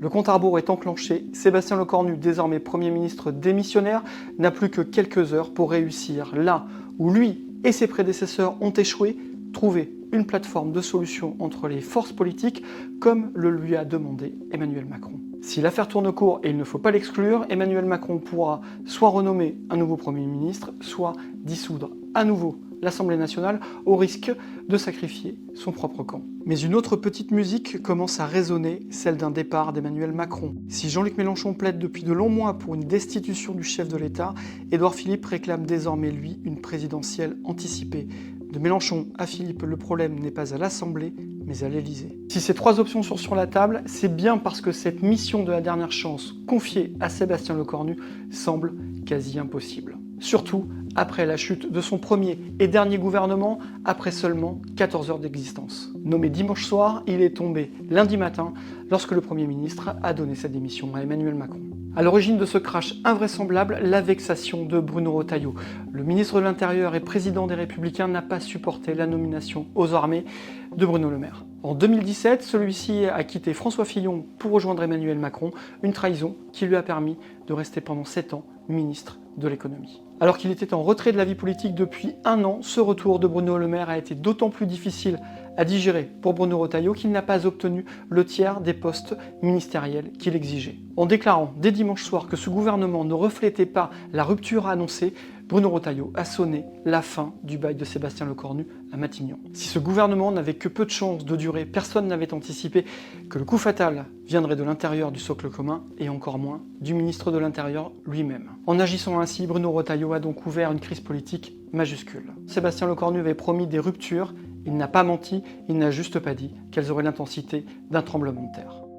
Le compte à rebours est enclenché, Sébastien Lecornu, désormais Premier ministre démissionnaire, n'a plus que quelques heures pour réussir là où lui et ses prédécesseurs ont échoué, trouver une plateforme de solution entre les forces politiques, comme le lui a demandé Emmanuel Macron. Si l'affaire tourne court, et il ne faut pas l'exclure, Emmanuel Macron pourra soit renommer un nouveau Premier ministre, soit dissoudre à nouveau l'Assemblée nationale, au risque de sacrifier son propre camp. Mais une autre petite musique commence à résonner, celle d'un départ d'Emmanuel Macron. Si Jean-Luc Mélenchon plaide depuis de longs mois pour une destitution du chef de l'État, Édouard Philippe réclame désormais, lui, une présidentielle anticipée. De Mélenchon à Philippe, le problème n'est pas à l'Assemblée, mais à l'Élysée. Si ces trois options sont sur la table, c'est bien parce que cette mission de la dernière chance, confiée à Sébastien Lecornu, semble quasi impossible. Surtout après la chute de son premier et dernier gouvernement, après seulement 14 heures d'existence. Nommé dimanche soir, il est tombé lundi matin, lorsque le Premier ministre a donné sa démission à Emmanuel Macron. À l'origine de ce crash invraisemblable, la vexation de Bruno Retailleau. Le ministre de l'Intérieur et président des Républicains n'a pas supporté la nomination aux armées de Bruno Le Maire. En 2017, celui-ci a quitté François Fillon pour rejoindre Emmanuel Macron, une trahison qui lui a permis de rester pendant 7 ans ministre de l'économie. Alors qu'il était en retrait de la vie politique depuis 1 an, ce retour de Bruno Le Maire a été d'autant plus difficile à digérer pour Bruno Retailleau qu'il n'a pas obtenu le tiers des postes ministériels qu'il exigeait. En déclarant dès dimanche soir que ce gouvernement ne reflétait pas la rupture annoncée, Bruno Retailleau a sonné la fin du bail de Sébastien Lecornu à Matignon. Si ce gouvernement n'avait que peu de chances de durer, personne n'avait anticipé que le coup fatal viendrait de l'intérieur du socle commun et encore moins du ministre de l'Intérieur lui-même. En agissant ainsi, Bruno Retailleau a donc ouvert une crise politique majuscule. Sébastien Lecornu avait promis des ruptures, il n'a pas menti, il n'a juste pas dit qu'elles auraient l'intensité d'un tremblement de terre.